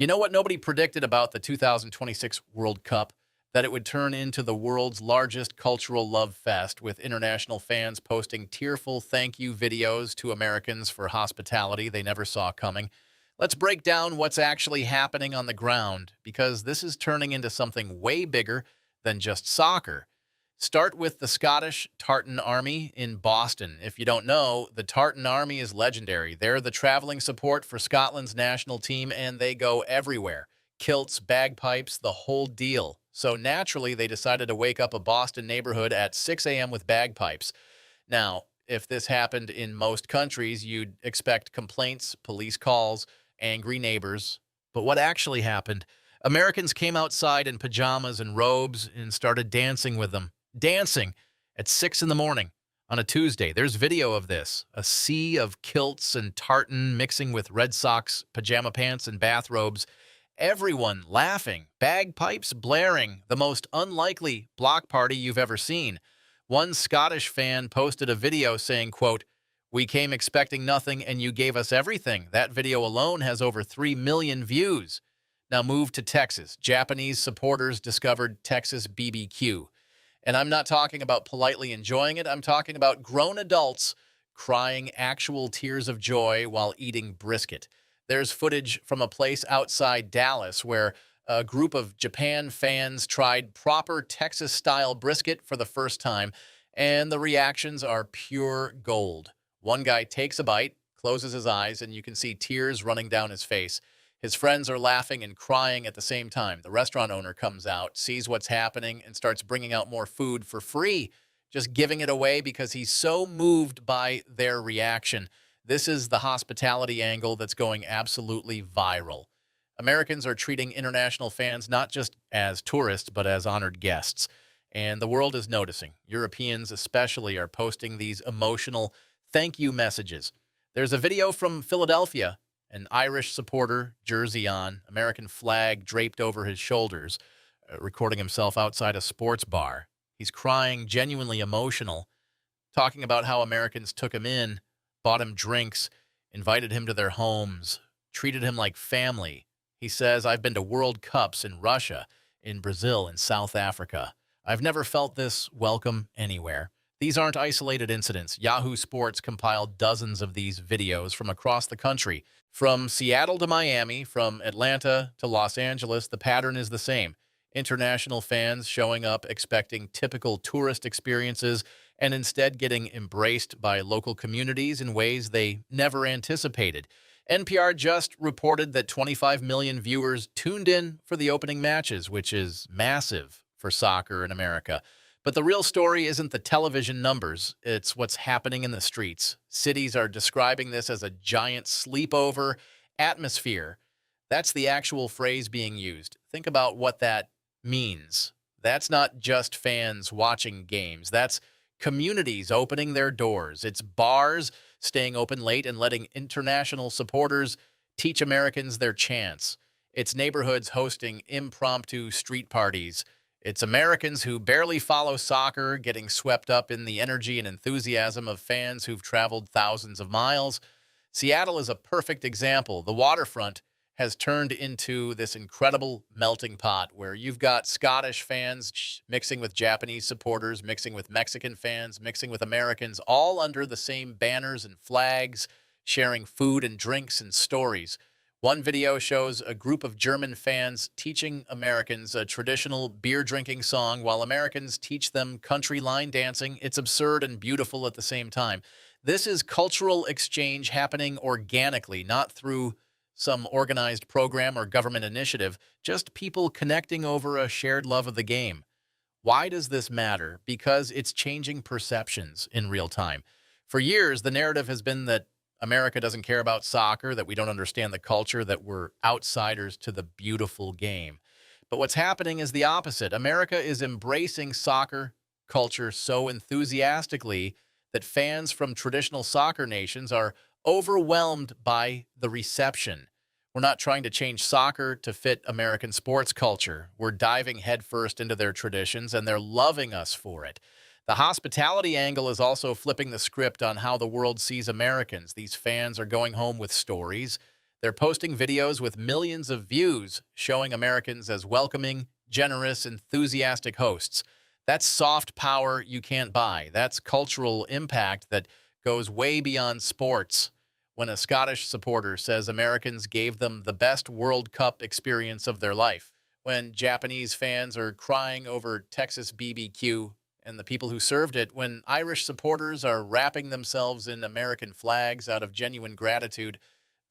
You know what nobody predicted about the 2026 World Cup? That it would turn into the world's largest cultural love fest, with international fans posting tearful thank you videos to Americans for hospitality they never saw coming. Let's break down what's actually happening on the ground, because this is turning into something way bigger than just soccer. Start with the Scottish Tartan Army in Boston. If you don't know, the Tartan Army is legendary. They're the traveling support for Scotland's national team, and they go everywhere. Kilts, bagpipes, the whole deal. So naturally, they decided to wake up a Boston neighborhood at 6 a.m. with bagpipes. Now, if this happened in most countries, you'd expect complaints, police calls, angry neighbors. But what actually happened? Americans came outside in pajamas and robes and started dancing with them. Dancing at 6 in the morning on a Tuesday. There's video of this. A sea of kilts and tartan mixing with Red Sox pajama pants and bathrobes. Everyone laughing, bagpipes blaring, the most unlikely block party you've ever seen. One Scottish fan posted a video saying, quote, "We came expecting nothing and you gave us everything." That video alone has over 3 million views. Now move to Texas. Japanese supporters discovered Texas BBQ. And I'm not talking about politely enjoying it. I'm talking about grown adults crying actual tears of joy while eating brisket. There's footage from a place outside Dallas where a group of Japan fans tried proper Texas-style brisket for the first time, and the reactions are pure gold. One guy takes a bite, closes his eyes, and you can see tears running down his face. His friends are laughing and crying at the same time. The restaurant owner comes out, sees what's happening, and starts bringing out more food for free, just giving it away because he's so moved by their reaction. This is the hospitality angle that's going absolutely viral. Americans are treating international fans not just as tourists, but as honored guests. And the world is noticing. Europeans especially are posting these emotional thank you messages. There's a video from Philadelphia. An Irish supporter, jersey on, American flag draped over his shoulders, recording himself outside a sports bar. He's crying, genuinely emotional, talking about how Americans took him in, bought him drinks, invited him to their homes, treated him like family. He says, "I've been to World Cups in Russia, in Brazil, in South Africa. I've never felt this welcome anywhere." These aren't isolated incidents. Yahoo Sports compiled dozens of these videos from across the country. From Seattle to Miami, from Atlanta to Los Angeles, the pattern is the same. International fans showing up expecting typical tourist experiences and instead getting embraced by local communities in ways they never anticipated. NPR just reported that 25 million viewers tuned in for the opening matches, which is massive for soccer in America. But the real story isn't the television numbers, it's what's happening in the streets. Cities are describing this as a giant sleepover atmosphere. That's the actual phrase being used. Think about what that means. That's not just fans watching games. That's communities opening their doors. It's bars staying open late and letting international supporters teach Americans their chants. It's neighborhoods hosting impromptu street parties. It's Americans who barely follow soccer getting swept up in the energy and enthusiasm of fans who've traveled thousands of miles. Seattle is a perfect example. The waterfront has turned into this incredible melting pot where you've got Scottish fans mixing with Japanese supporters, mixing with Mexican fans, mixing with Americans, all under the same banners and flags, sharing food and drinks and stories. One video shows a group of German fans teaching Americans a traditional beer-drinking song while Americans teach them country line dancing. It's absurd and beautiful at the same time. This is cultural exchange happening organically, not through some organized program or government initiative, just people connecting over a shared love of the game. Why does this matter? Because it's changing perceptions in real time. For years, the narrative has been that America doesn't care about soccer, that we don't understand the culture, that we're outsiders to the beautiful game. But what's happening is the opposite. America is embracing soccer culture so enthusiastically that fans from traditional soccer nations are overwhelmed by the reception. We're not trying to change soccer to fit American sports culture. We're diving headfirst into their traditions, and they're loving us for it. The hospitality angle is also flipping the script on how the world sees Americans. These fans are going home with stories. They're posting videos with millions of views, showing Americans as welcoming, generous, enthusiastic hosts. That's soft power you can't buy. That's cultural impact that goes way beyond sports. When a Scottish supporter says Americans gave them the best World Cup experience of their life, when Japanese fans are crying over Texas BBQ and the people who served it, when Irish supporters are wrapping themselves in American flags out of genuine gratitude,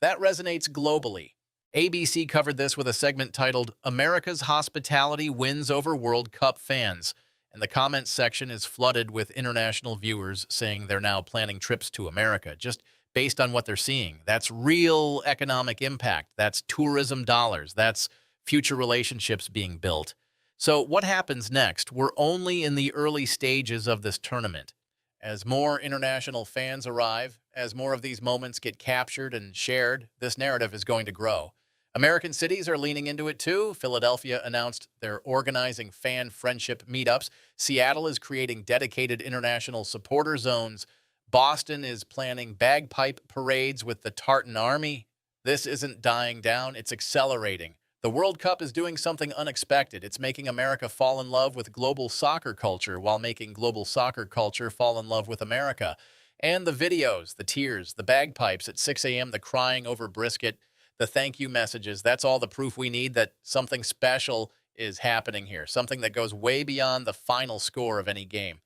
that resonates globally. ABC covered this with a segment titled America's Hospitality Wins Over World Cup Fans, and the comments section is flooded with international viewers saying they're now planning trips to America just based on what they're seeing. That's real economic impact. That's tourism dollars. That's future relationships being built. So what happens next? We're only in the early stages of this tournament. As more international fans arrive, as more of these moments get captured and shared, this narrative is going to grow. American cities are leaning into it too. Philadelphia announced they're organizing fan friendship meetups. Seattle is creating dedicated international supporter zones. Boston is planning bagpipe parades with the Tartan Army. This isn't dying down, it's accelerating. The World Cup is doing something unexpected. It's making America fall in love with global soccer culture while making global soccer culture fall in love with America. And the videos, the tears, the bagpipes at 6 a.m., the crying over brisket, the thank you messages, that's all the proof we need that something special is happening here, something that goes way beyond the final score of any game.